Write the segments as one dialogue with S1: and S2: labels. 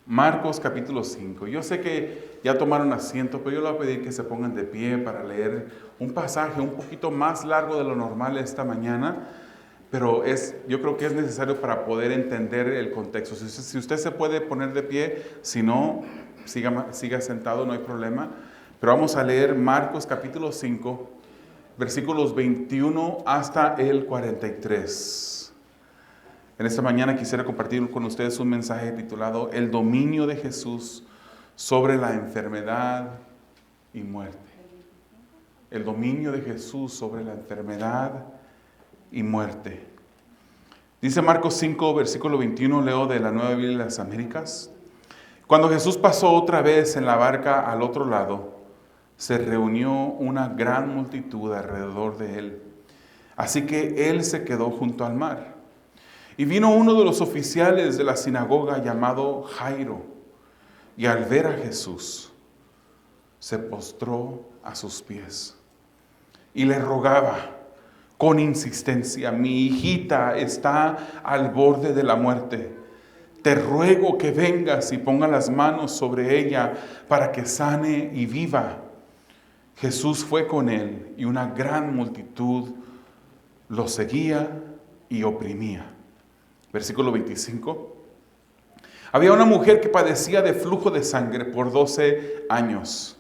S1: Marcos capítulo 5. Yo sé que ya tomaron asiento, pero yo les voy a pedir que se pongan de pie para leer un pasaje un poquito más largo de lo normal esta mañana, pero yo creo que es necesario para poder entender el contexto. Si usted se puede poner de pie, si no, siga sentado, no hay problema. Pero vamos a leer Marcos capítulo 5, versículos 21 hasta el 43. En esta mañana quisiera compartir con ustedes un mensaje titulado El dominio de Jesús sobre la enfermedad y muerte. El dominio de Jesús sobre la enfermedad y muerte. Dice Marcos 5, versículo 21, leo de la Nueva Biblia de las Américas. Cuando Jesús pasó otra vez en la barca al otro lado, se reunió una gran multitud alrededor de él. Así que él se quedó junto al mar. Y vino uno de los oficiales de la sinagoga llamado Jairo, y al ver a Jesús, se postró a sus pies y le rogaba con insistencia: mi hijita está al borde de la muerte. Te ruego que vengas y ponga las manos sobre ella para que sane y viva. Jesús fue con él y una gran multitud lo seguía y oprimía. Versículo 25. Había una mujer que padecía de flujo de sangre por 12 años.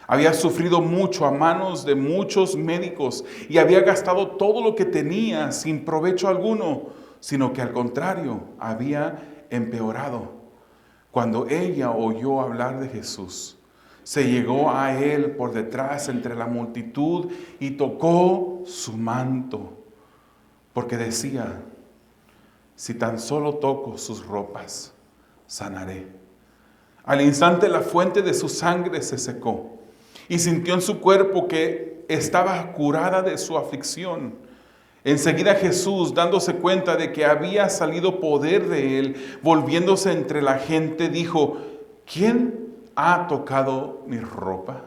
S1: Había sufrido mucho a manos de muchos médicos y había gastado todo lo que tenía sin provecho alguno, sino que al contrario, había empeorado. Cuando ella oyó hablar de Jesús, se llegó a él por detrás entre la multitud y tocó su manto, porque decía: si tan solo toco sus ropas, sanaré. Al instante la fuente de su sangre se secó y sintió en su cuerpo que estaba curada de su aflicción. Enseguida Jesús, dándose cuenta de que había salido poder de él, volviéndose entre la gente, dijo: ¿quién ha tocado mi ropa?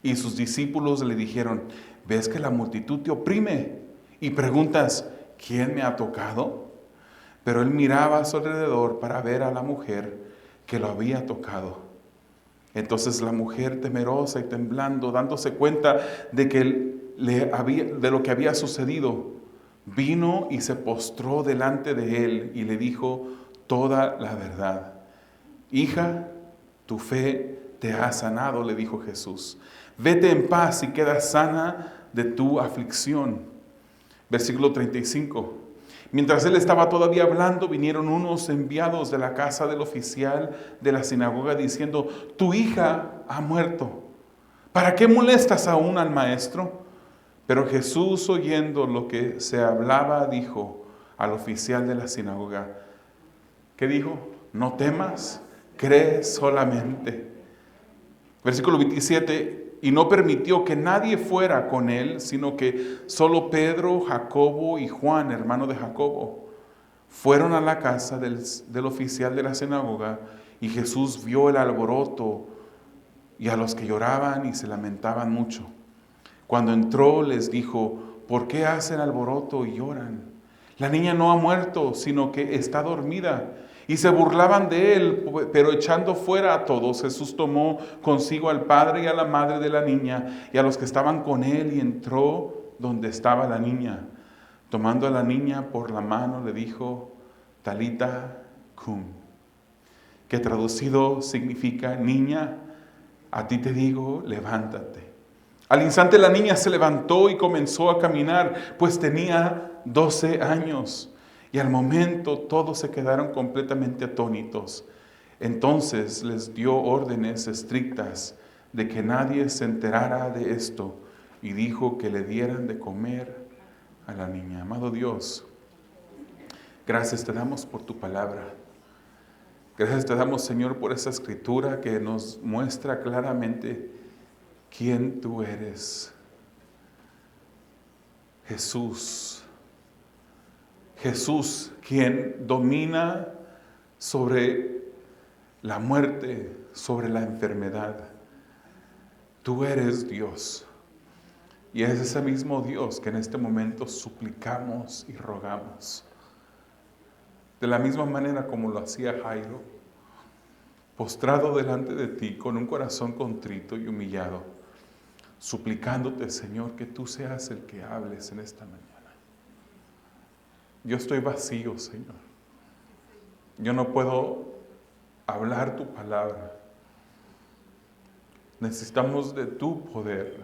S1: Y sus discípulos le dijeron: ¿ves que la multitud te oprime y preguntas: ¿quién me ha tocado? Pero él miraba a su alrededor para ver a la mujer que lo había tocado. Entonces la mujer, temerosa y temblando, dándose cuenta de lo que había sucedido, vino y se postró delante de él y le dijo toda la verdad. Hija, tu fe te ha sanado, le dijo Jesús. Vete en paz y queda sana de tu aflicción. Versículo 35. Mientras él estaba todavía hablando, vinieron unos enviados de la casa del oficial de la sinagoga diciendo: tu hija ha muerto. ¿Para qué molestas aún al maestro? Pero Jesús, oyendo lo que se hablaba, dijo al oficial de la sinagoga: ¿qué dijo? No temas, cree solamente. Versículo 27. Y no permitió que nadie fuera con él, sino que solo Pedro, Jacobo y Juan, hermano de Jacobo, fueron a la casa del oficial de la sinagoga. Y Jesús vio el alboroto y a los que lloraban y se lamentaban mucho. Cuando entró les dijo: ¿por qué hacen alboroto y lloran? La niña no ha muerto, sino que está dormida. Y se burlaban de él, pero echando fuera a todos, Jesús tomó consigo al padre y a la madre de la niña y a los que estaban con él, y entró donde estaba la niña. Tomando a la niña por la mano, le dijo: Talita cum, que traducido significa: niña, a ti te digo, levántate. Al instante la niña se levantó y comenzó a caminar, pues tenía 12 años. Y al momento todos se quedaron completamente atónitos. Entonces les dio órdenes estrictas de que nadie se enterara de esto y dijo que le dieran de comer a la niña. Amado Dios, gracias te damos por tu palabra. Gracias te damos, Señor, por esa escritura que nos muestra claramente quién tú eres. Jesús, quien domina sobre la muerte, sobre la enfermedad. Tú eres Dios. Y es ese mismo Dios que en este momento suplicamos y rogamos. De la misma manera como lo hacía Jairo, postrado delante de ti con un corazón contrito y humillado, suplicándote, Señor, que tú seas el que hables en esta mañana. Yo estoy vacío, Señor. Yo no puedo hablar tu palabra. Necesitamos de tu poder,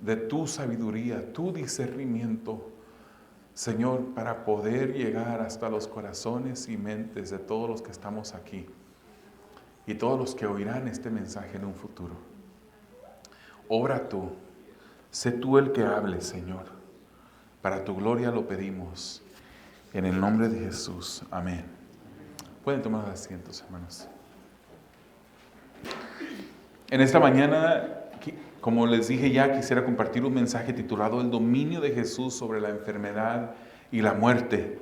S1: de tu sabiduría, tu discernimiento, Señor, para poder llegar hasta los corazones y mentes de todos los que estamos aquí y todos los que oirán este mensaje en un futuro. Obra tú, sé tú el que hable, Señor. Para tu gloria lo pedimos, en el nombre de Jesús. Amén. Pueden tomar asientos, hermanos. En esta mañana, como les dije ya, quisiera compartir un mensaje titulado El dominio de Jesús sobre la enfermedad y la muerte.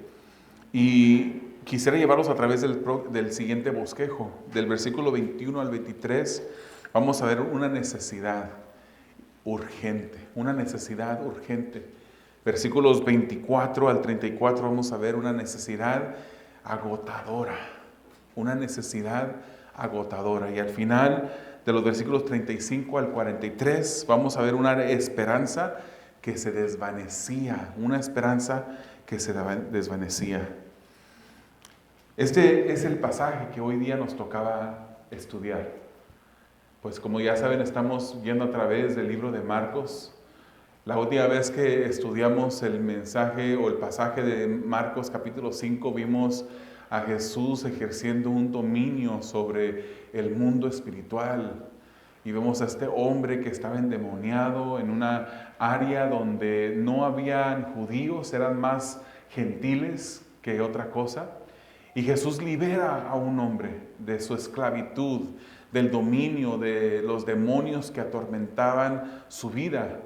S1: Y quisiera llevarlos a través del siguiente bosquejo, del versículo 21 al 23. Vamos a ver una necesidad urgente, una necesidad urgente. Versículos 24 al 34 vamos a ver una necesidad agotadora, una necesidad agotadora. Y al final de los versículos 35 al 43 vamos a ver una esperanza que se desvanecía, una esperanza que se desvanecía. Este es el pasaje que hoy día nos tocaba estudiar. Pues como ya saben, estamos yendo a través del libro de Marcos. La última vez que estudiamos el mensaje o el pasaje de Marcos capítulo 5, vimos a Jesús ejerciendo un dominio sobre el mundo espiritual. Y vemos a este hombre que estaba endemoniado en una área donde no habían judíos, eran más gentiles que otra cosa. Y Jesús libera a un hombre de su esclavitud, del dominio de los demonios que atormentaban su vida.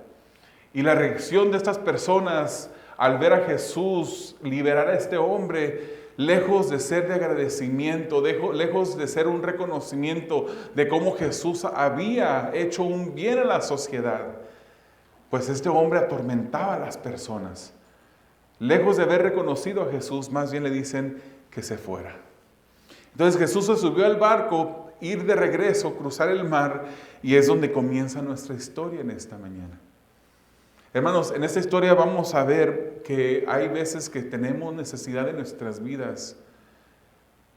S1: Y la reacción de estas personas al ver a Jesús liberar a este hombre, lejos de ser de agradecimiento, lejos de ser un reconocimiento de cómo Jesús había hecho un bien a la sociedad, pues este hombre atormentaba a las personas. Lejos de haber reconocido a Jesús, más bien le dicen que se fuera. Entonces Jesús se subió al barco, ir de regreso, cruzar el mar, y es donde comienza nuestra historia en esta mañana. Hermanos, en esta historia vamos a ver que hay veces que tenemos necesidad en nuestras vidas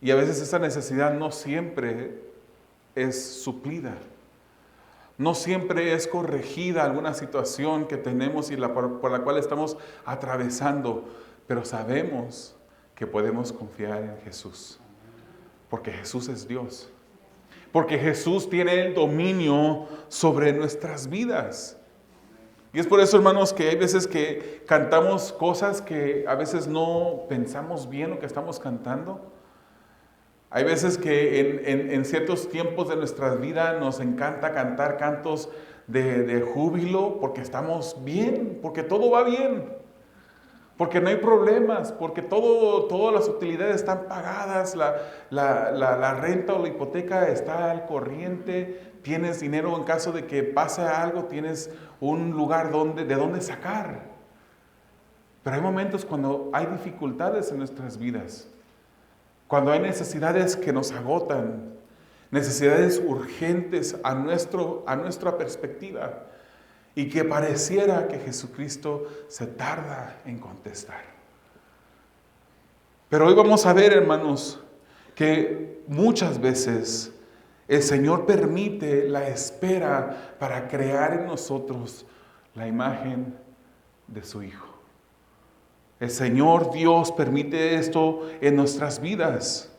S1: y a veces esa necesidad no siempre es suplida. No siempre es corregida alguna situación que tenemos y por la cual estamos atravesando, pero sabemos que podemos confiar en Jesús, porque Jesús es Dios, porque Jesús tiene el dominio sobre nuestras vidas. Y es por eso, hermanos, que hay veces que cantamos cosas que a veces no pensamos bien lo que estamos cantando. Hay veces que en ciertos tiempos de nuestra vida nos encanta cantar cantos de júbilo porque estamos bien, porque todo va bien, porque no hay problemas, porque todas las utilidades están pagadas, la renta o la hipoteca está al corriente, tienes dinero en caso de que pase algo, tienes un lugar de donde sacar. Pero hay momentos cuando hay dificultades en nuestras vidas, cuando hay necesidades que nos agotan, necesidades urgentes a nuestra perspectiva y que pareciera que Jesucristo se tarda en contestar. Pero hoy vamos a ver, hermanos, que muchas veces el Señor permite la espera para crear en nosotros la imagen de su Hijo. El Señor Dios permite esto en nuestras vidas.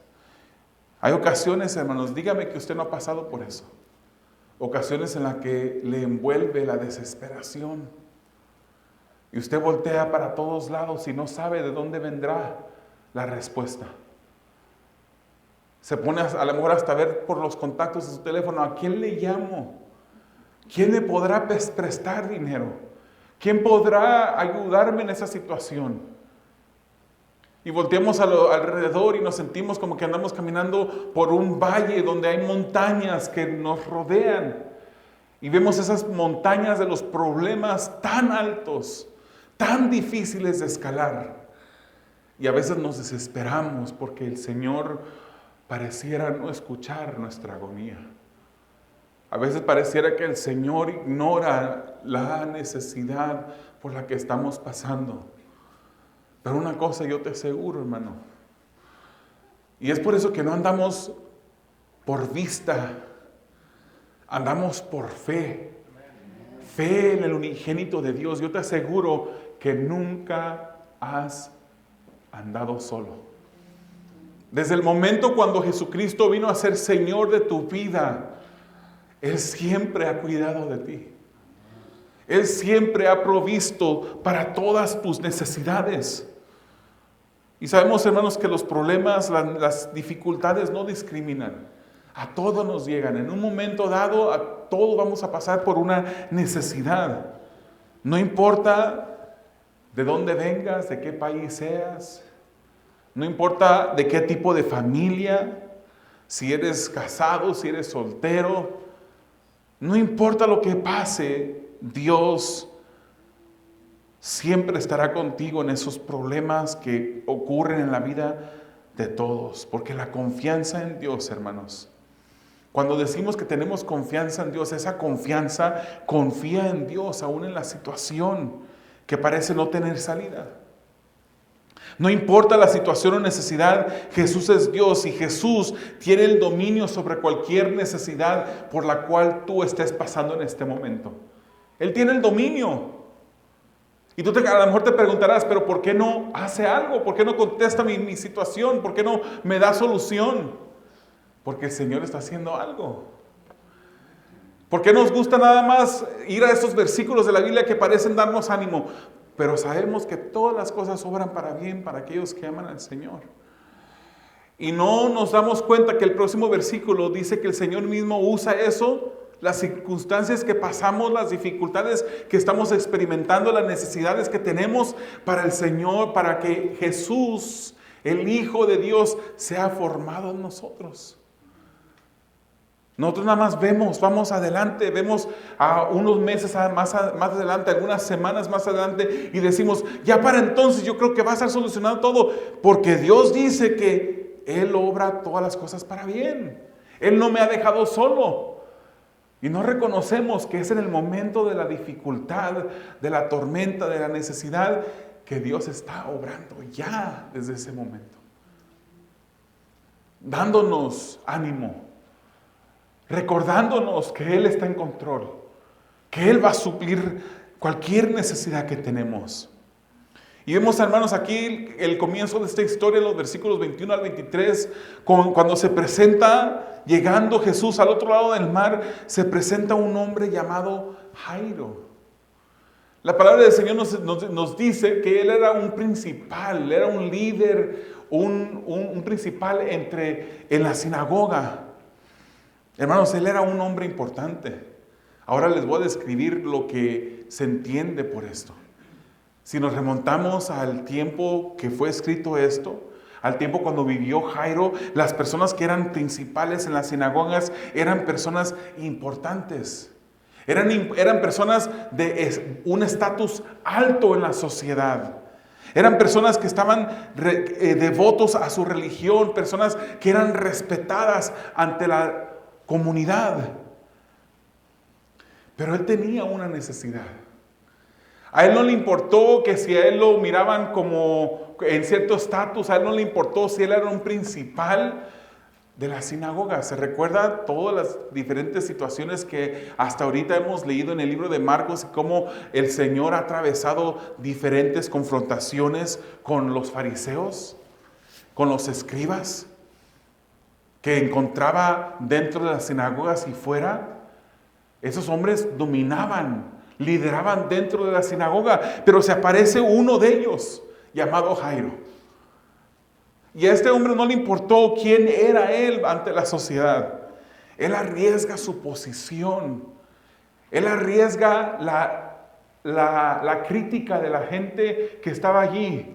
S1: Hay ocasiones, hermanos, dígame que usted no ha pasado por eso. Ocasiones en las que le envuelve la desesperación. Y usted voltea para todos lados y no sabe de dónde vendrá la respuesta. Se pone a lo mejor hasta ver por los contactos de su teléfono, ¿a quién le llamo? ¿Quién me podrá prestar dinero? ¿Quién podrá ayudarme en esa situación? Y volteamos alrededor y nos sentimos como que andamos caminando por un valle donde hay montañas que nos rodean. Y vemos esas montañas de los problemas tan altos, tan difíciles de escalar. Y a veces nos desesperamos porque el Señor pareciera no escuchar nuestra agonía. A veces pareciera que el Señor ignora la necesidad por la que estamos pasando. Pero una cosa yo te aseguro, hermano, y es por eso que no andamos por vista, andamos por fe. Fe en el unigénito de Dios. Yo te aseguro que nunca has andado solo. Desde el momento cuando Jesucristo vino a ser Señor de tu vida, Él siempre ha cuidado de ti. Él siempre ha provisto para todas tus necesidades. Y sabemos, hermanos, que los problemas, las dificultades no discriminan. A todos nos llegan. En un momento dado, a todos vamos a pasar por una necesidad. No importa de dónde vengas, de qué país seas. No importa de qué tipo de familia, si eres casado, si eres soltero. No importa lo que pase, Dios siempre estará contigo en esos problemas que ocurren en la vida de todos. Porque la confianza en Dios, hermanos, cuando decimos que tenemos confianza en Dios, esa confianza confía en Dios aún en la situación que parece no tener salida. No importa la situación o necesidad, Jesús es Dios y Jesús tiene el dominio sobre cualquier necesidad por la cual tú estés pasando en este momento. Él tiene el dominio. Y tú a lo mejor te preguntarás, pero ¿por qué no hace algo? ¿Por qué no contesta mi situación? ¿Por qué no me da solución? Porque el Señor está haciendo algo. ¿Por qué nos gusta nada más ir a esos versículos de la Biblia que parecen darnos ánimo? Pero sabemos que todas las cosas obran para bien para aquellos que aman al Señor. Y no nos damos cuenta que el próximo versículo dice que el Señor mismo usa eso, las circunstancias que pasamos, las dificultades que estamos experimentando, las necesidades que tenemos para el Señor, para que Jesús, el Hijo de Dios, sea formado en nosotros. Nosotros nada más vamos adelante, vemos a unos meses más adelante, algunas semanas más adelante y decimos, ya para entonces yo creo que va a estar solucionado todo, porque Dios dice que Él obra todas las cosas para bien. Él no me ha dejado solo. Y no reconocemos que es en el momento de la dificultad, de la tormenta, de la necesidad, que Dios está obrando ya desde ese momento. Dándonos ánimo. Recordándonos que Él está en control, que Él va a suplir cualquier necesidad que tenemos. Y vemos, hermanos, aquí el comienzo de esta historia, en los versículos 21 al 23, cuando se presenta, llegando Jesús al otro lado del mar, se presenta un hombre llamado Jairo. La palabra del Señor nos dice que él era un principal, era un líder, un principal en la sinagoga. Hermanos, él era un hombre importante. Ahora les voy a describir lo que se entiende por esto. Si nos remontamos al tiempo que fue escrito esto, al tiempo cuando vivió Jairo, las personas que eran principales en las sinagogas eran personas importantes. Eran personas de un estatus alto en la sociedad. Eran personas que estaban devotos a su religión, personas que eran respetadas ante la comunidad. Pero él tenía una necesidad. A él no le importó que si a él lo miraban como en cierto estatus, a él no le importó si él era un principal de la sinagoga. ¿Se recuerda todas las diferentes situaciones que hasta ahorita hemos leído en el libro de Marcos y cómo el Señor ha atravesado diferentes confrontaciones con los fariseos, con los escribas, que encontraba dentro de las sinagogas y fuera? Esos hombres dominaban, lideraban dentro de la sinagoga, pero se aparece uno de ellos llamado Jairo. Y a este hombre no le importó quién era él ante la sociedad. Él arriesga su posición. Él arriesga la crítica de la gente que estaba allí,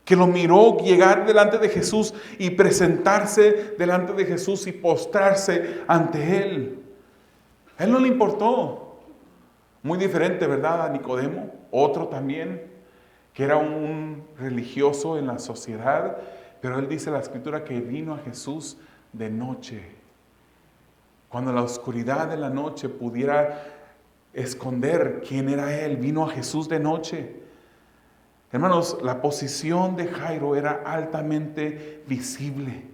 S1: que lo miró llegar delante de Jesús y presentarse delante de Jesús y postrarse ante Él. A él no le importó. Muy diferente, ¿verdad? A Nicodemo, otro también, que era un religioso en la sociedad, Pero él dice la escritura que vino a Jesús de noche. Cuando la oscuridad de la noche pudiera esconder quién era él, vino a Jesús de noche. Hermanos, la posición de Jairo era altamente visible.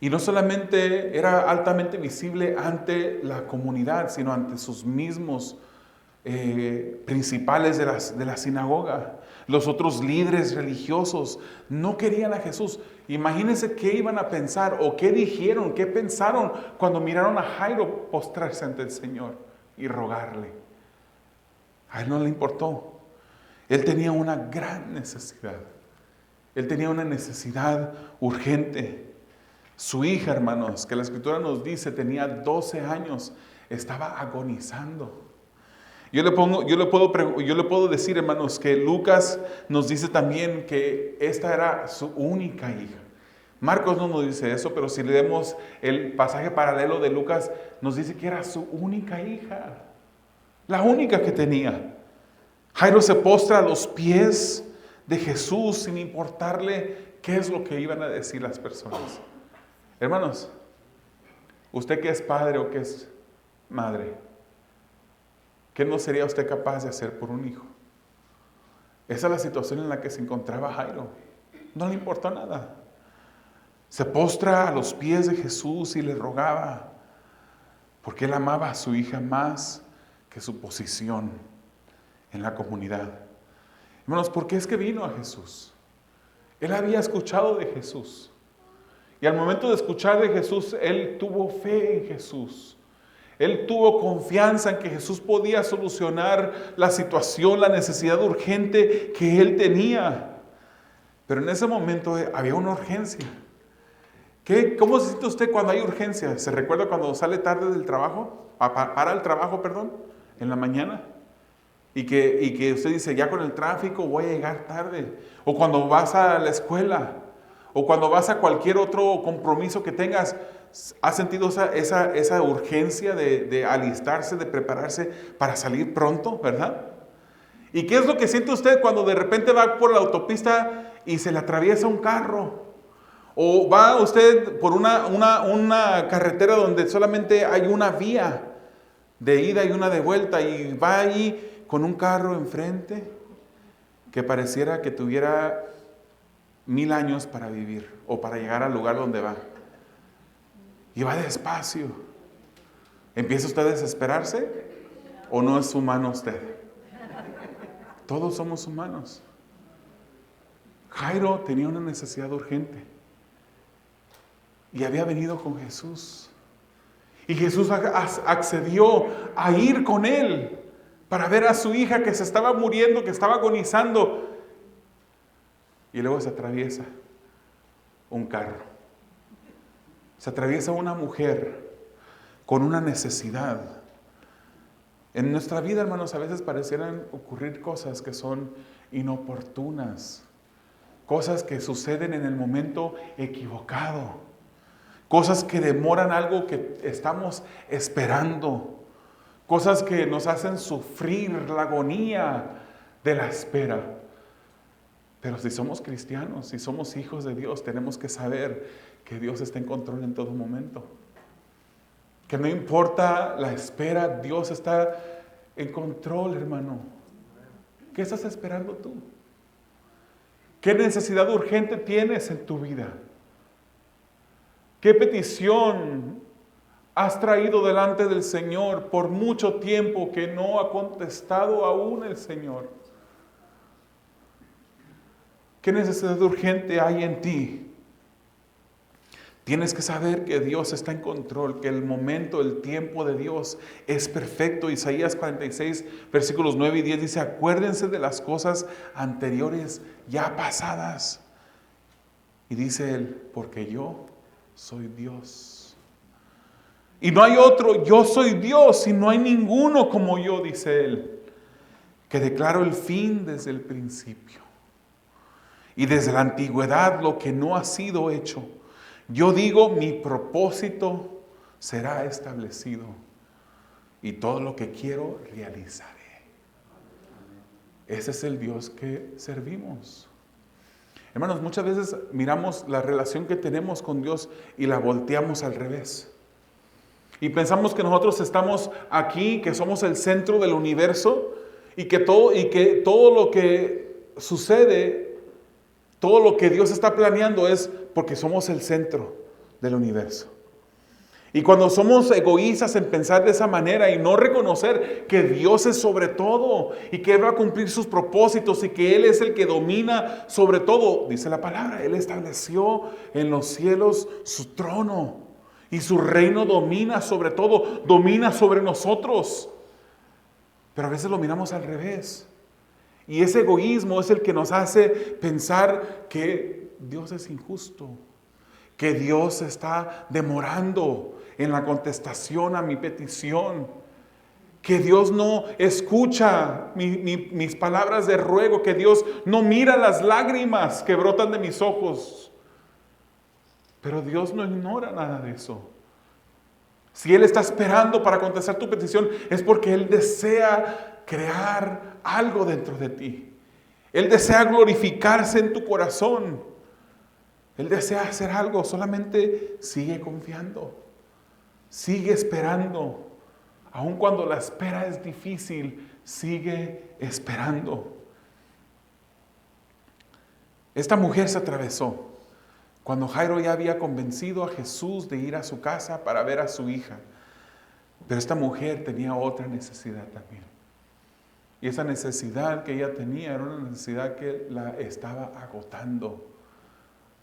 S1: Y no solamente era altamente visible ante la comunidad, sino ante sus mismos principales de la sinagoga. Los otros líderes religiosos no querían a Jesús. Imagínense qué iban a pensar o qué dijeron, qué pensaron cuando miraron a Jairo postrarse ante el Señor y rogarle. A él no le importó. Él tenía una gran necesidad. Él tenía una necesidad urgente. Su hija, hermanos, que la escritura nos dice, tenía 12 años, estaba agonizando. Yo le puedo decir, hermanos, que Lucas nos dice también que esta era su única hija. Marcos no nos dice eso, pero si leemos el pasaje paralelo de Lucas, nos dice que era su única hija. La única que tenía. Jairo se postra a los pies de Jesús sin importarle qué es lo que iban a decir las personas. Hermanos, usted que es padre o que es madre, ¿qué no sería usted capaz de hacer por un hijo? Esa es la situación en la que se encontraba Jairo. No le importó nada. Se postra a los pies de Jesús y le rogaba, porque él amaba a su hija más que su posición en la comunidad. Hermanos, ¿por qué es que vino a Jesús? Él había escuchado de Jesús. Y al momento de escuchar de Jesús, él tuvo fe en Jesús. Él tuvo confianza en que Jesús podía solucionar la situación, la necesidad urgente que él tenía. Pero en ese momento había una urgencia. ¿Cómo se siente usted cuando hay urgencia? ¿Se recuerda cuando sale tarde del trabajo? Para el trabajo, perdón, en la mañana. Y que usted dice, ya con el tráfico voy a llegar tarde. O cuando vas a la escuela. O cuando vas a cualquier otro compromiso que tengas. ¿Has sentido esa urgencia de alistarse, de prepararse para salir pronto, verdad? ¿Y qué es lo que siente usted cuando de repente va por la autopista y se le atraviesa un carro? O va usted por una carretera donde solamente hay una vía de ida y una de vuelta y va ahí con un carro enfrente que pareciera que tuviera 1000 años para vivir o para llegar al lugar donde va. Y va despacio. ¿Empieza usted a desesperarse o no es humano usted? Todos somos humanos. Jairo tenía una necesidad urgente y había venido con Jesús. Y Jesús accedió a ir con él para ver a su hija que se estaba muriendo, que estaba agonizando. Y luego se atraviesa un carro. Se atraviesa una mujer con una necesidad. En nuestra vida, hermanos, a veces parecieran ocurrir cosas que son inoportunas. Cosas que suceden en el momento equivocado. Cosas que demoran algo que estamos esperando. Cosas que nos hacen sufrir la agonía de la espera. Pero si somos cristianos, si somos hijos de Dios, tenemos que saber que Dios está en control en todo momento. Que no importa la espera, Dios está en control, hermano. ¿Qué estás esperando tú? ¿Qué necesidad urgente tienes en tu vida? ¿Qué petición has traído delante del Señor por mucho tiempo que no ha contestado aún el Señor? ¿Qué necesidad urgente hay en ti? Tienes que saber que Dios está en control, que el momento, el tiempo de Dios es perfecto. Isaías 46, versículos 9 y 10 dice, acuérdense de las cosas anteriores ya pasadas. Y dice él, porque yo soy Dios. Y no hay otro, yo soy Dios y no hay ninguno como yo, dice él, que declaro el fin desde el principio. Y desde la antigüedad lo que no ha sido hecho. Yo digo, mi propósito será establecido. Y todo lo que quiero, realizaré. Ese es el Dios que servimos. Hermanos, muchas veces miramos la relación que tenemos con Dios y la volteamos al revés. Y pensamos que nosotros estamos aquí, que somos el centro del universo y que todo lo que sucede, todo lo que Dios está planeando es porque somos el centro del universo. Y cuando somos egoístas en pensar de esa manera y no reconocer que Dios es sobre todo y que Él va a cumplir sus propósitos y que Él es el que domina sobre todo, dice la palabra, Él estableció en los cielos su trono y su reino domina sobre todo, domina sobre nosotros. Pero a veces lo miramos al revés. Y ese egoísmo es el que nos hace pensar que Dios es injusto, que Dios está demorando en la contestación a mi petición, que Dios no escucha mis palabras de ruego, que Dios no mira las lágrimas que brotan de mis ojos. Pero Dios no ignora nada de eso. Si Él está esperando para contestar tu petición, es porque Él desea crear algo dentro de ti. Él desea glorificarse en tu corazón. Él desea hacer algo, solamente sigue confiando. Sigue esperando. Aun cuando la espera es difícil, sigue esperando. Esta mujer se atravesó cuando Jairo ya había convencido a Jesús de ir a su casa para ver a su hija. Pero esta mujer tenía otra necesidad también. Y esa necesidad que ella tenía era una necesidad que la estaba agotando.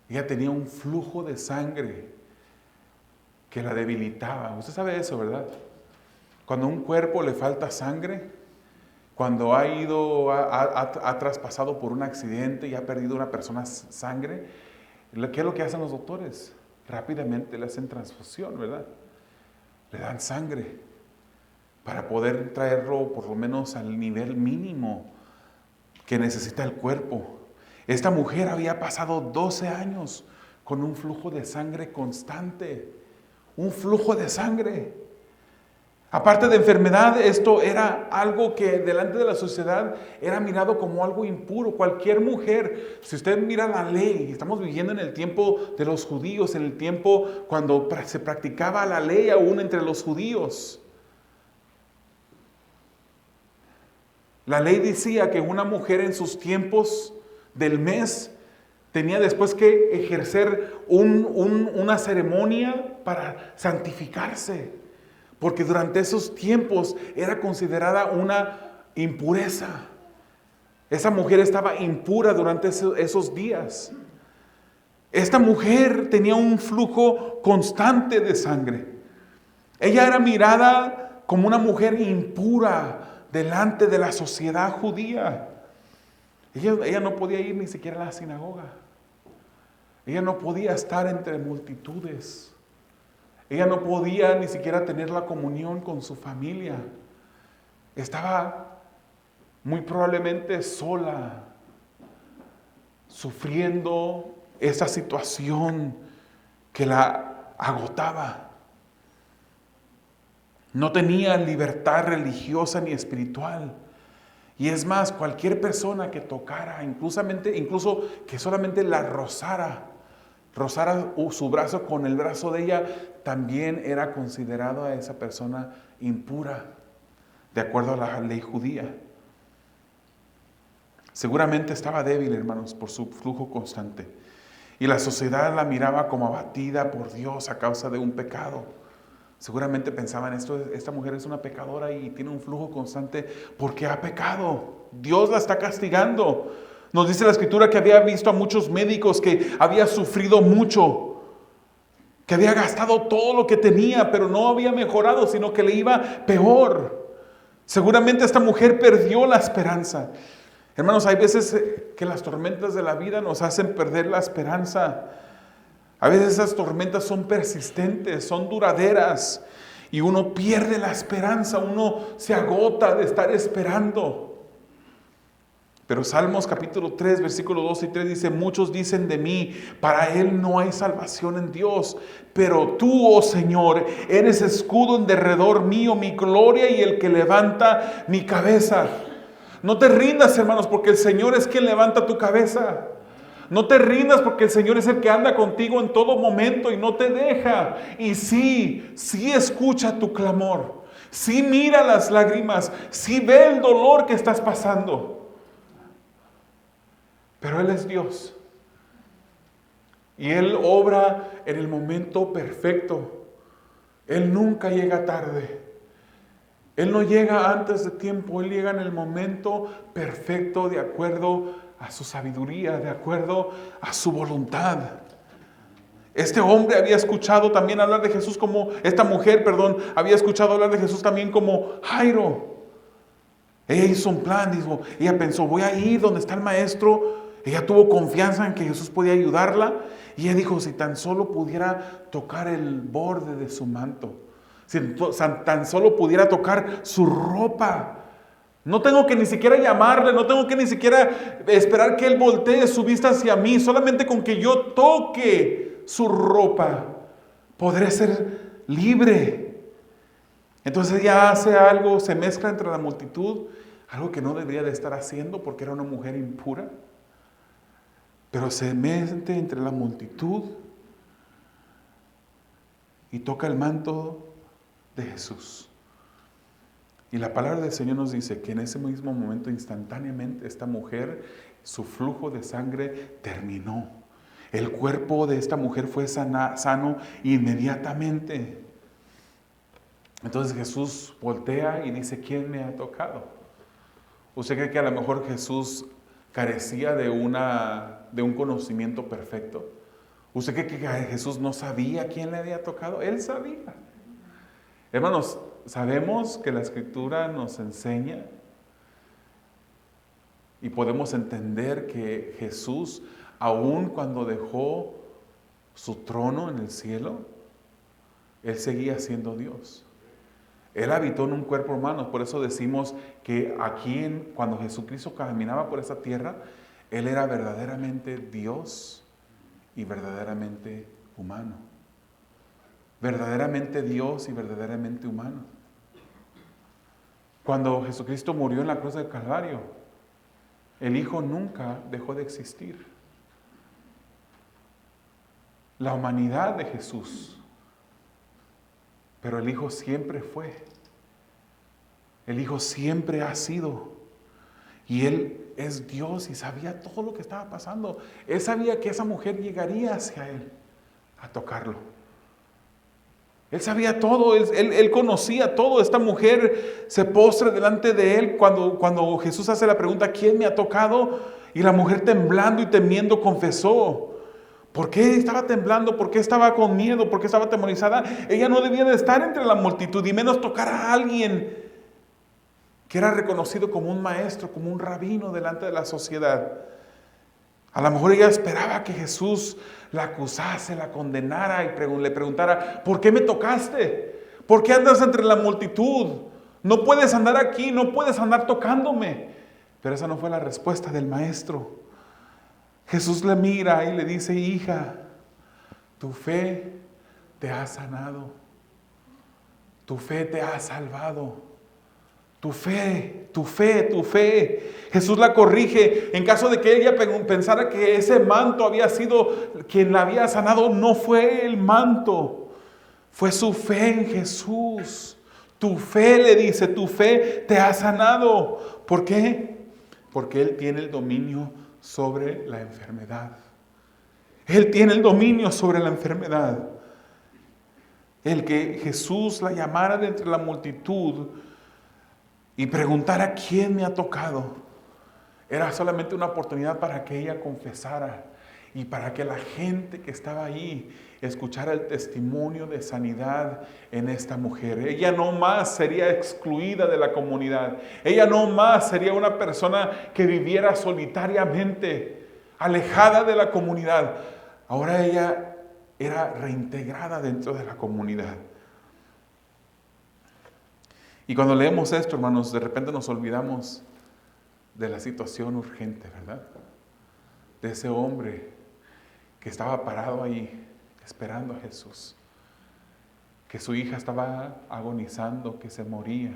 S1: Ella tenía un flujo de sangre que la debilitaba. Usted sabe eso, ¿verdad? Cuando a un cuerpo le falta sangre, cuando ha traspasado por un accidente y ha perdido una persona sangre, ¿qué es lo que hacen los doctores? Rápidamente le hacen transfusión, ¿verdad? Le dan sangre para poder traerlo por lo menos al nivel mínimo que necesita el cuerpo. Esta mujer había pasado 12 años con un flujo de sangre constante. Un flujo de sangre. Aparte de enfermedad, esto era algo que delante de la sociedad era mirado como algo impuro. Cualquier mujer, si usted mira la ley, estamos viviendo en el tiempo de los judíos, en el tiempo cuando se practicaba la ley aún entre los judíos. La ley decía que una mujer en sus tiempos del mes tenía después que ejercer una ceremonia para santificarse, porque durante esos tiempos era considerada una impureza. Esa mujer estaba impura durante esos días. Esta mujer tenía un flujo constante de sangre. Ella era mirada como una mujer impura delante de la sociedad judía. Ella no podía ir ni siquiera a la sinagoga. Ella no podía estar entre multitudes. Ella no podía ni siquiera tener la comunión con su familia. Estaba muy probablemente sola, sufriendo esa situación que la agotaba. No tenía libertad religiosa ni espiritual. Y es más, cualquier persona que tocara, incluso que solamente la rozara su brazo con el brazo de ella, también era considerado a esa persona impura, de acuerdo a la ley judía. Seguramente estaba débil, hermanos, por su flujo constante. Y la sociedad la miraba como abatida por Dios a causa de un pecado. Seguramente pensaban, esta mujer es una pecadora y tiene un flujo constante porque ha pecado. Dios la está castigando. Nos dice la Escritura que había visto a muchos médicos, que había sufrido mucho, que había gastado todo lo que tenía, pero no había mejorado, sino que le iba peor. Seguramente esta mujer perdió la esperanza. Hermanos, hay veces que las tormentas de la vida nos hacen perder la esperanza. A veces esas tormentas son persistentes, son duraderas y uno pierde la esperanza, uno se agota de estar esperando. Pero Salmos capítulo 3, versículos 2 y 3 dice: muchos dicen de mí, para él no hay salvación en Dios, pero tú, oh Señor, eres escudo en derredor mío, mi gloria y el que levanta mi cabeza. No te rindas, hermanos, porque el Señor es quien levanta tu cabeza. No te rindas porque el Señor es el que anda contigo en todo momento y no te deja. Y sí escucha tu clamor. Sí mira las lágrimas. Sí ve el dolor que estás pasando. Pero Él es Dios. Y Él obra en el momento perfecto. Él nunca llega tarde. Él no llega antes de tiempo. Él llega en el momento perfecto, de acuerdo a su sabiduría, de acuerdo a su voluntad. Este hombre había escuchado también hablar de Jesús como, esta mujer, perdón, había escuchado hablar de Jesús también como Jairo. Ella hizo un plan, dijo, ella pensó, voy a ir donde está el maestro. Ella tuvo confianza en que Jesús podía ayudarla. Y ella dijo, si tan solo pudiera tocar el borde de su manto, si tan solo pudiera tocar su ropa. No tengo que ni siquiera llamarle, no tengo que ni siquiera esperar que Él voltee su vista hacia mí. Solamente con que yo toque su ropa, podré ser libre. Entonces ella hace algo, se mezcla entre la multitud, algo que no debería de estar haciendo porque era una mujer impura. Pero se mete entre la multitud y toca el manto de Jesús. Y la palabra del Señor nos dice que en ese mismo momento, instantáneamente, esta mujer, su flujo de sangre terminó. El cuerpo de esta mujer fue sano inmediatamente. Entonces Jesús voltea y dice, ¿quién me ha tocado? ¿Usted cree que a lo mejor Jesús carecía de un conocimiento perfecto? ¿Usted cree que Jesús no sabía quién le había tocado? Él sabía. Hermanos, sabemos que la Escritura nos enseña y podemos entender que Jesús, aun cuando dejó su trono en el cielo, Él seguía siendo Dios. Él habitó en un cuerpo humano, por eso decimos que aquí, cuando Jesucristo caminaba por esa tierra, Él era verdaderamente Dios y verdaderamente humano. Verdaderamente Dios y verdaderamente humano. Cuando Jesucristo murió en la cruz del Calvario, el Hijo nunca dejó de existir. La humanidad de Jesús, pero el Hijo siempre fue. El Hijo siempre ha sido. Y Él es Dios y sabía todo lo que estaba pasando. Él sabía que esa mujer llegaría hacia Él a tocarlo. Él sabía todo, él conocía todo. Esta mujer se postra delante de Él cuando Jesús hace la pregunta, ¿quién me ha tocado? Y la mujer temblando y temiendo confesó. ¿Por qué estaba temblando? ¿Por qué estaba con miedo? ¿Por qué estaba atemorizada? Ella no debía de estar entre la multitud y menos tocar a alguien que era reconocido como un maestro, como un rabino delante de la sociedad. A lo mejor ella esperaba que Jesús la acusase, la condenara y le preguntara, ¿por qué me tocaste? ¿Por qué andas entre la multitud? No puedes andar aquí, no puedes andar tocándome. Pero esa no fue la respuesta del maestro. Jesús le mira y le dice, hija, tu fe te ha sanado. Tu fe te ha salvado. Tu fe, tu fe, tu fe. Jesús la corrige. En caso de que ella pensara que ese manto había sido quien la había sanado, no fue el manto. Fue su fe en Jesús. Tu fe, le dice, tu fe te ha sanado. ¿Por qué? Porque Él tiene el dominio sobre la enfermedad. Él tiene el dominio sobre la enfermedad. El que Jesús la llamara de entre la multitud y preguntara quién me ha tocado, era solamente una oportunidad para que ella confesara y para que la gente que estaba ahí escuchara el testimonio de sanidad en esta mujer. Ella no más sería excluida de la comunidad. Ella no más sería una persona que viviera solitariamente, alejada de la comunidad. Ahora ella era reintegrada dentro de la comunidad. Y cuando leemos esto, hermanos, de repente nos olvidamos de la situación urgente, ¿verdad? De ese hombre que estaba parado ahí esperando a Jesús, que su hija estaba agonizando, que se moría.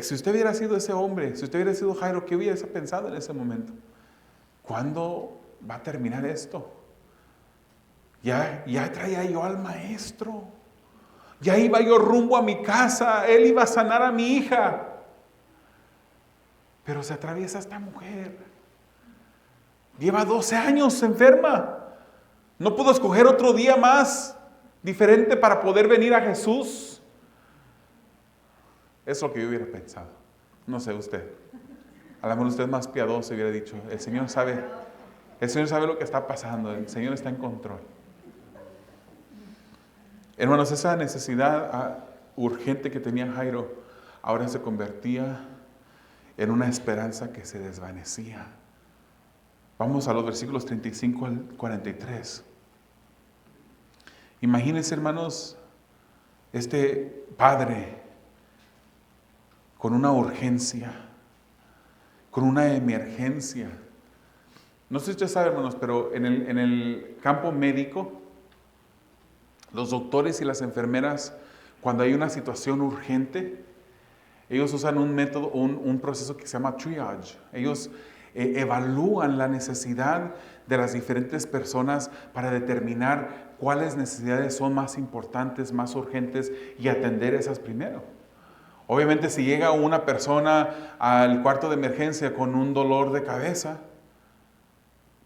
S1: Si usted hubiera sido ese hombre, si usted hubiera sido Jairo, ¿qué hubiera pensado en ese momento? ¿cuándo va a terminar esto? Ya traía yo al maestro. Ya iba yo rumbo a mi casa. Él iba a sanar a mi hija. Pero se atraviesa esta mujer. Lleva 12 años enferma. No pudo escoger otro día más diferente para poder venir a Jesús. Es lo que yo hubiera pensado. No sé usted. A lo mejor usted más piadoso hubiera dicho, el Señor sabe lo que está pasando. El Señor está en control. Hermanos, esa necesidad urgente que tenía Jairo ahora se convertía en una esperanza que se desvanecía. Vamos a los versículos 35 al 43. Imagínense, hermanos, este padre con una urgencia, con una emergencia. No sé si ustedes saben, hermanos, pero en el campo médico, los doctores y las enfermeras, cuando hay una situación urgente, ellos usan un método, un proceso que se llama triage. Ellos evalúan la necesidad de las diferentes personas para determinar cuáles necesidades son más importantes, más urgentes y atender esas primero. Obviamente, si llega una persona al cuarto de emergencia con un dolor de cabeza,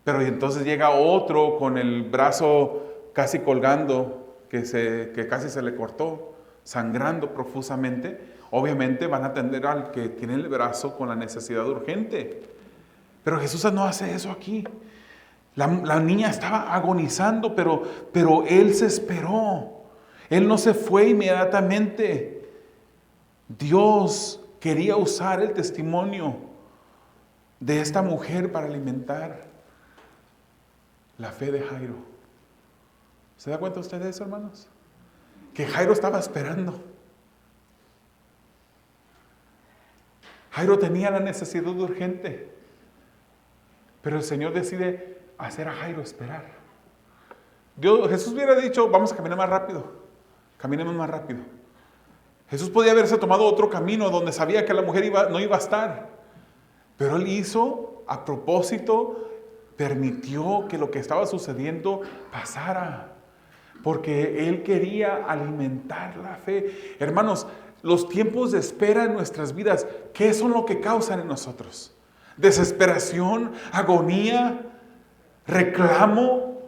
S1: pero entonces llega otro con el brazo casi colgando, que casi se le cortó, sangrando profusamente, obviamente van a atender al que tiene el brazo con la necesidad urgente. Pero Jesús no hace eso aquí. La niña estaba agonizando, pero Él se esperó. Él no se fue inmediatamente. Dios quería usar el testimonio de esta mujer para alimentar la fe de Jairo. ¿Se da cuenta usted de eso, hermanos? Que Jairo estaba esperando. Jairo tenía la necesidad urgente, pero el Señor decide hacer a Jairo esperar. Jesús hubiera dicho, vamos a caminar más rápido. Caminemos más rápido. Jesús podía haberse tomado otro camino donde sabía que la mujer no iba a estar. Pero Él hizo, a propósito, permitió que lo que estaba sucediendo pasara. Porque Él quería alimentar la fe. Hermanos, los tiempos de espera en nuestras vidas, ¿qué son lo que causan en nosotros? Desesperación, agonía, reclamo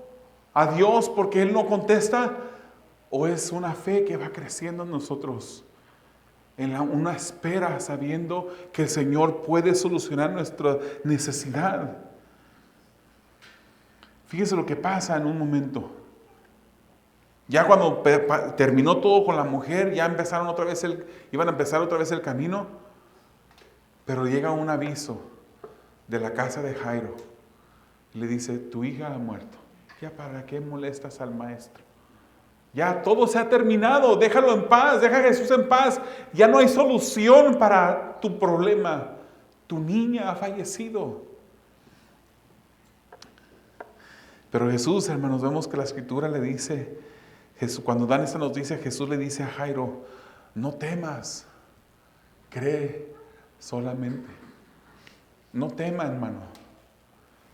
S1: a Dios porque Él no contesta. ¿O es una fe que va creciendo en nosotros? Una espera sabiendo que el Señor puede solucionar nuestra necesidad. Fíjese lo que pasa en un momento. Ya cuando terminó todo con la mujer, ya iban a empezar otra vez el camino, pero llega un aviso de la casa de Jairo. Le dice, tu hija ha muerto. ¿Ya para qué molestas al maestro? Ya todo se ha terminado, déjalo en paz, deja a Jesús en paz. Ya no hay solución para tu problema. Tu niña ha fallecido. Pero Jesús, hermanos, vemos que la Escritura le dice, cuando dan esta noticia, Jesús le dice a Jairo, no temas, cree solamente. No tema, hermano.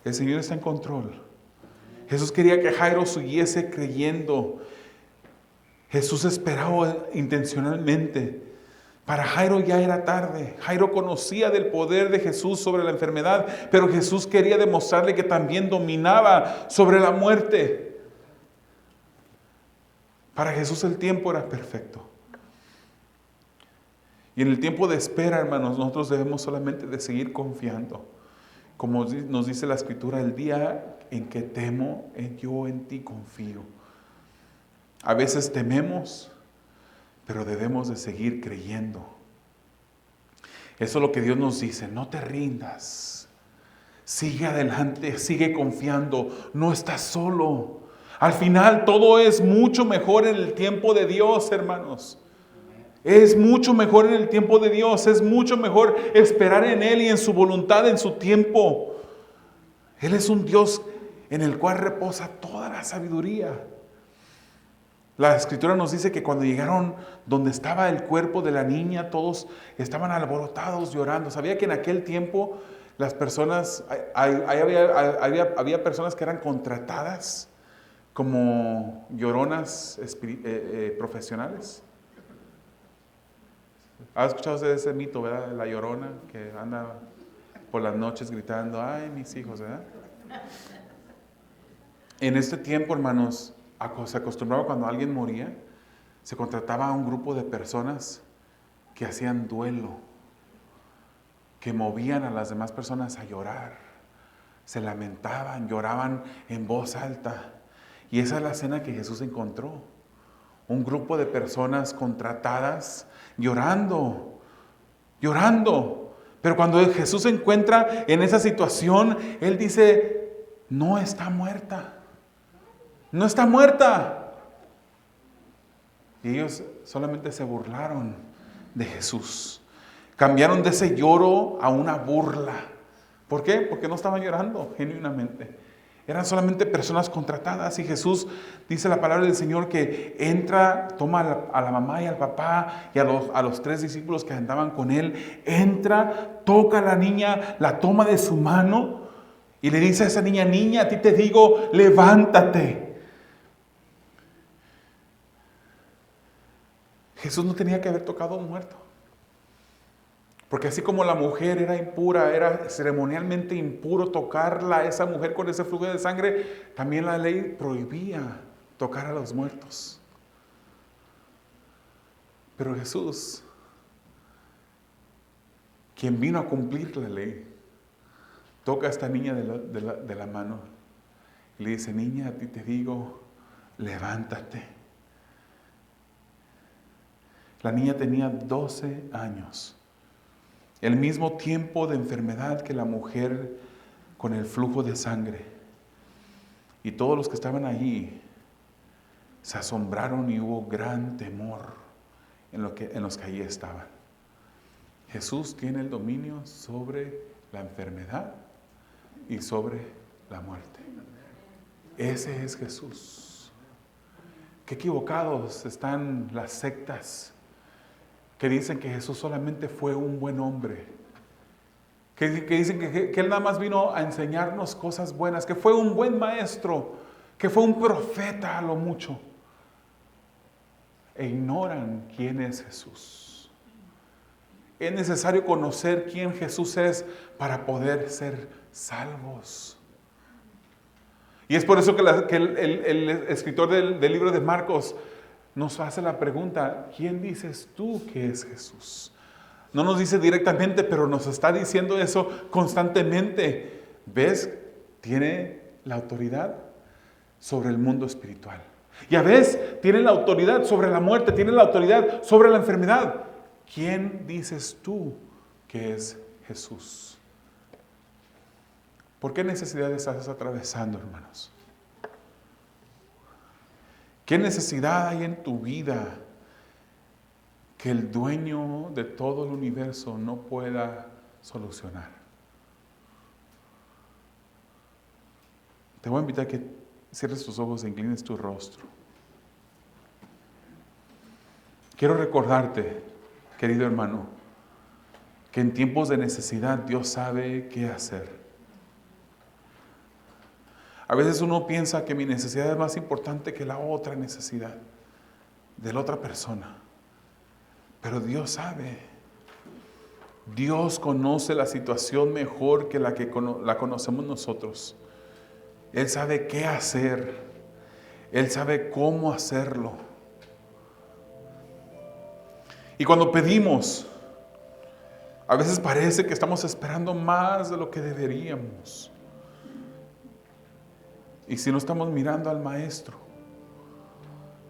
S1: El Señor está en control. Jesús quería que Jairo siguiese creyendo. Jesús esperaba intencionalmente. Para Jairo ya era tarde. Jairo conocía del poder de Jesús sobre la enfermedad, pero Jesús quería demostrarle que también dominaba sobre la muerte. Para Jesús el tiempo era perfecto. Y en el tiempo de espera, hermanos, nosotros debemos solamente de seguir confiando. Como nos dice la Escritura, el día en que temo, yo en ti confío. A veces tememos, pero debemos de seguir creyendo. Eso es lo que Dios nos dice, no te rindas. Sigue adelante, sigue confiando, no estás solo. Al final todo es mucho mejor en el tiempo de Dios, hermanos. Es mucho mejor en el tiempo de Dios, es mucho mejor esperar en Él y en su voluntad, en su tiempo. Él es un Dios en el cual reposa toda la sabiduría. La Escritura nos dice que cuando llegaron donde estaba el cuerpo de la niña, todos estaban alborotados llorando. Sabía que en aquel tiempo Las personas, había personas que eran contratadas como lloronas profesionales. ¿Has escuchado de ese mito, verdad? La llorona que anda por las noches gritando, ay, mis hijos, ¿verdad? En este tiempo, hermanos, se acostumbraba cuando alguien moría, se contrataba a un grupo de personas que hacían duelo, que movían a las demás personas a llorar, se lamentaban, lloraban en voz alta. Y esa es la escena que Jesús encontró. Un grupo de personas contratadas llorando. Pero cuando Jesús se encuentra en esa situación, Él dice, no está muerta. No está muerta. Y ellos solamente se burlaron de Jesús. Cambiaron de ese lloro a una burla. ¿Por qué? Porque no estaban llorando genuinamente. Eran solamente personas contratadas. Y Jesús, dice la palabra del Señor, que entra, toma a la mamá y al papá y a los 3 discípulos que andaban con Él. Entra, toca a la niña, la toma de su mano y le dice a esa niña, niña, a ti te digo, levántate. Jesús no tenía que haber tocado a un muerto. Porque así como la mujer era impura, era ceremonialmente impuro tocarla a esa mujer con ese flujo de sangre, también la ley prohibía tocar a los muertos. Pero Jesús, quien vino a cumplir la ley, toca a esta niña de la mano y le dice, niña, a ti te digo, levántate. La niña tenía 12 años. El mismo tiempo de enfermedad que la mujer con el flujo de sangre. Y todos los que estaban allí se asombraron y hubo gran temor en los que allí estaban. Jesús tiene el dominio sobre la enfermedad y sobre la muerte. Ese es Jesús. Qué equivocados están las sectas que dicen que Jesús solamente fue un buen hombre, que dicen que Él nada más vino a enseñarnos cosas buenas, que fue un buen maestro, que fue un profeta a lo mucho, e ignoran quién es Jesús. Es necesario conocer quién Jesús es para poder ser salvos. Y es por eso que el escritor del libro de Marcos nos hace la pregunta, ¿quién dices tú que es Jesús? No nos dice directamente, pero nos está diciendo eso constantemente. ¿Ves? Tiene la autoridad sobre el mundo espiritual. Y a veces tiene la autoridad sobre la muerte, tiene la autoridad sobre la enfermedad. ¿Quién dices tú que es Jesús? ¿Por qué necesidades estás atravesando, hermanos? ¿Qué necesidad hay en tu vida que el dueño de todo el universo no pueda solucionar? Te voy a invitar a que cierres tus ojos e inclines tu rostro. Quiero recordarte, querido hermano, que en tiempos de necesidad Dios sabe qué hacer. A veces uno piensa que mi necesidad es más importante que la otra necesidad de la otra persona. Pero Dios sabe. Dios conoce la situación mejor que la conocemos nosotros. Él sabe qué hacer. Él sabe cómo hacerlo. Y cuando pedimos, a veces parece que estamos esperando más de lo que deberíamos. Y si no estamos mirando al Maestro,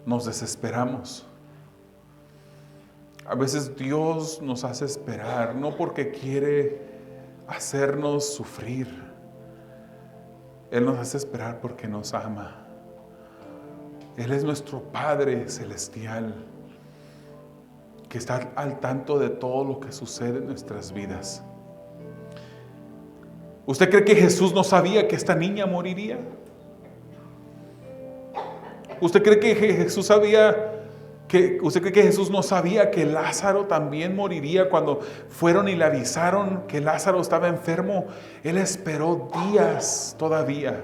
S1: nos desesperamos. A veces Dios nos hace esperar, no porque quiere hacernos sufrir. Él nos hace esperar porque nos ama. Él es nuestro Padre Celestial, que está al tanto de todo lo que sucede en nuestras vidas. ¿Usted cree que Jesús no sabía que esta niña moriría? ¿Usted cree que Jesús sabía ¿Usted cree que Jesús no sabía que Lázaro también moriría cuando fueron y le avisaron que Lázaro estaba enfermo? Él esperó días todavía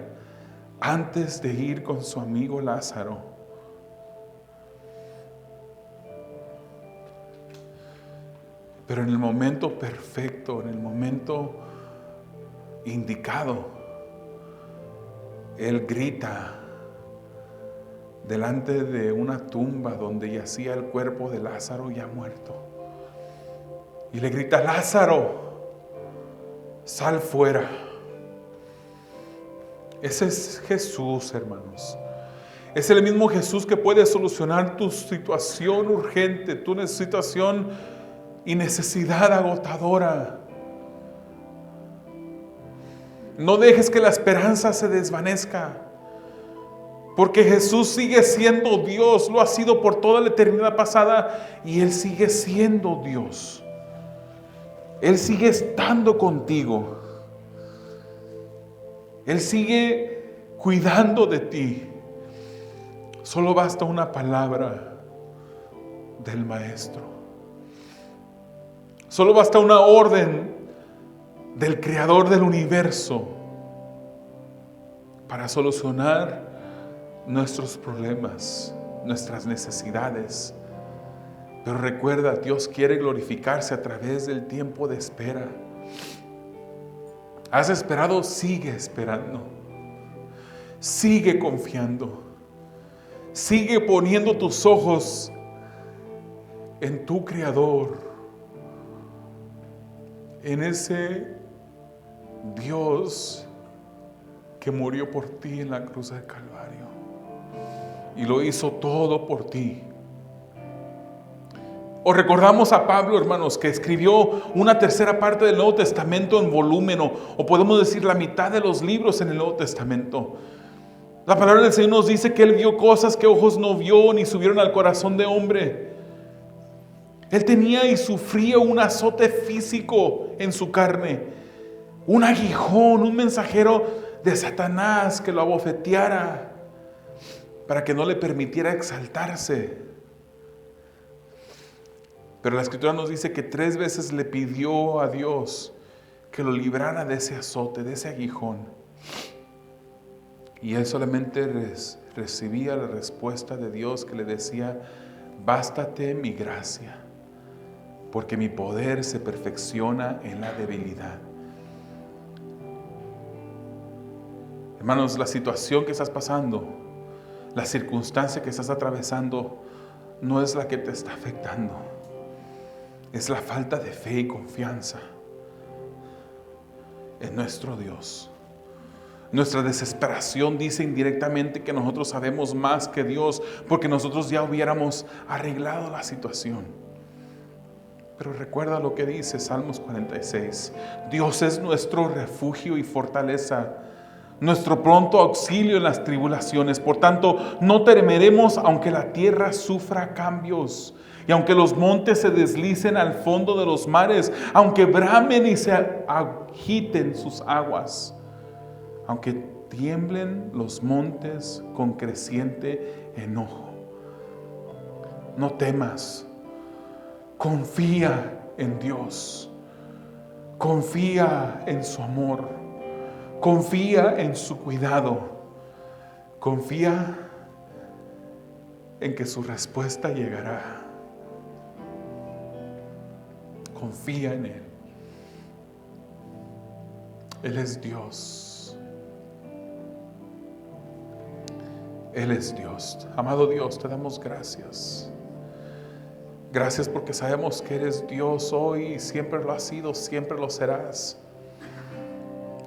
S1: antes de ir con su amigo Lázaro. Pero en el momento perfecto, en el momento indicado, Él grita delante de una tumba donde yacía el cuerpo de Lázaro ya muerto. Y le grita: Lázaro, sal fuera. Ese es Jesús, hermanos. Es el mismo Jesús que puede solucionar tu situación urgente, tu situación y necesidad agotadora. No dejes que la esperanza se desvanezca, porque Jesús sigue siendo Dios, lo ha sido por toda la eternidad pasada y Él sigue siendo Dios. Él sigue estando contigo. Él sigue cuidando de ti. Solo basta una palabra del Maestro. Solo basta una orden del Creador del universo para solucionar nuestros problemas, nuestras necesidades. Pero recuerda, Dios quiere glorificarse a través del tiempo de espera. ¿Has esperado? Sigue esperando. Sigue confiando. Sigue poniendo tus ojos en tu Creador, en ese Dios que murió por ti en la cruz del Calvario y lo hizo todo por ti. O recordamos a Pablo, hermanos, que escribió una tercera parte del Nuevo Testamento en volumen, o podemos decir la mitad de los libros en el Nuevo Testamento. La palabra del Señor nos dice que Él vio cosas que ojos no vio ni subieron al corazón de hombre. Él tenía y sufría un azote físico en su carne, un aguijón, un mensajero de Satanás que lo abofeteara para que no le permitiera exaltarse. Pero la Escritura nos dice que 3 veces le pidió a Dios que lo librara de ese azote, de ese aguijón. Y él solamente recibía la respuesta de Dios que le decía: bástate mi gracia, porque mi poder se perfecciona en la debilidad. Hermanos, la situación que estás pasando, la circunstancia que estás atravesando, no es la que te está afectando. Es la falta de fe y confianza en nuestro Dios. Nuestra desesperación dice indirectamente que nosotros sabemos más que Dios, porque nosotros ya hubiéramos arreglado la situación. Pero recuerda lo que dice Salmos 46. Dios es nuestro refugio y fortaleza, nuestro pronto auxilio en las tribulaciones. Por tanto, no temeremos aunque la tierra sufra cambios, y aunque los montes se deslicen al fondo de los mares, aunque bramen y se agiten sus aguas, aunque tiemblen los montes con creciente enojo. No temas, confía en Dios, confía en su amor, confía en su cuidado, confía en que su respuesta llegará. Confía en Él. Él es Dios. Él es Dios. Amado Dios, te damos gracias. Gracias porque sabemos que eres Dios hoy y siempre lo has sido, siempre lo serás.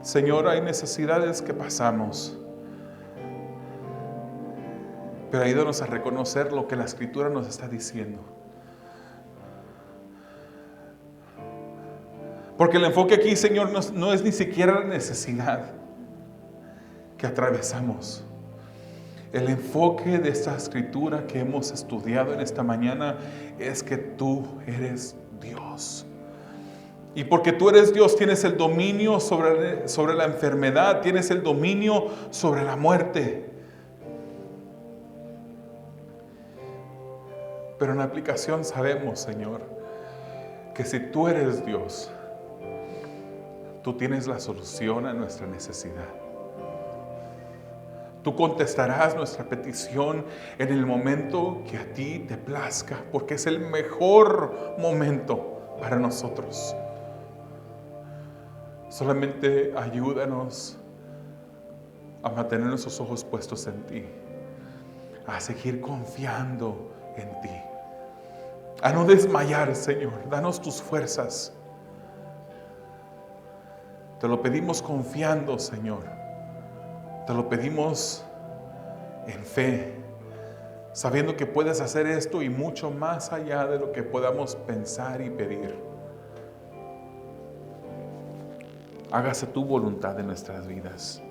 S1: Señor, hay necesidades que pasamos, pero ayúdanos a reconocer lo que la Escritura nos está diciendo. Porque el enfoque aquí, Señor, no es ni siquiera la necesidad que atravesamos. El enfoque de esta Escritura que hemos estudiado en esta mañana es que tú eres Dios. Y porque tú eres Dios, tienes el dominio sobre la enfermedad, tienes el dominio sobre la muerte. Pero en aplicación sabemos, Señor, que si tú eres Dios, tú tienes la solución a nuestra necesidad. Tú contestarás nuestra petición en el momento que a ti te plazca, porque es el mejor momento para nosotros. Solamente ayúdanos a mantener nuestros ojos puestos en ti, a seguir confiando en ti, a no desmayar, Señor. Danos tus fuerzas. Te lo pedimos confiando, Señor. Te lo pedimos en fe, sabiendo que puedes hacer esto y mucho más allá de lo que podamos pensar y pedir. Hágase tu voluntad en nuestras vidas.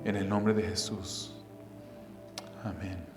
S1: En el nombre de Jesús. Amén.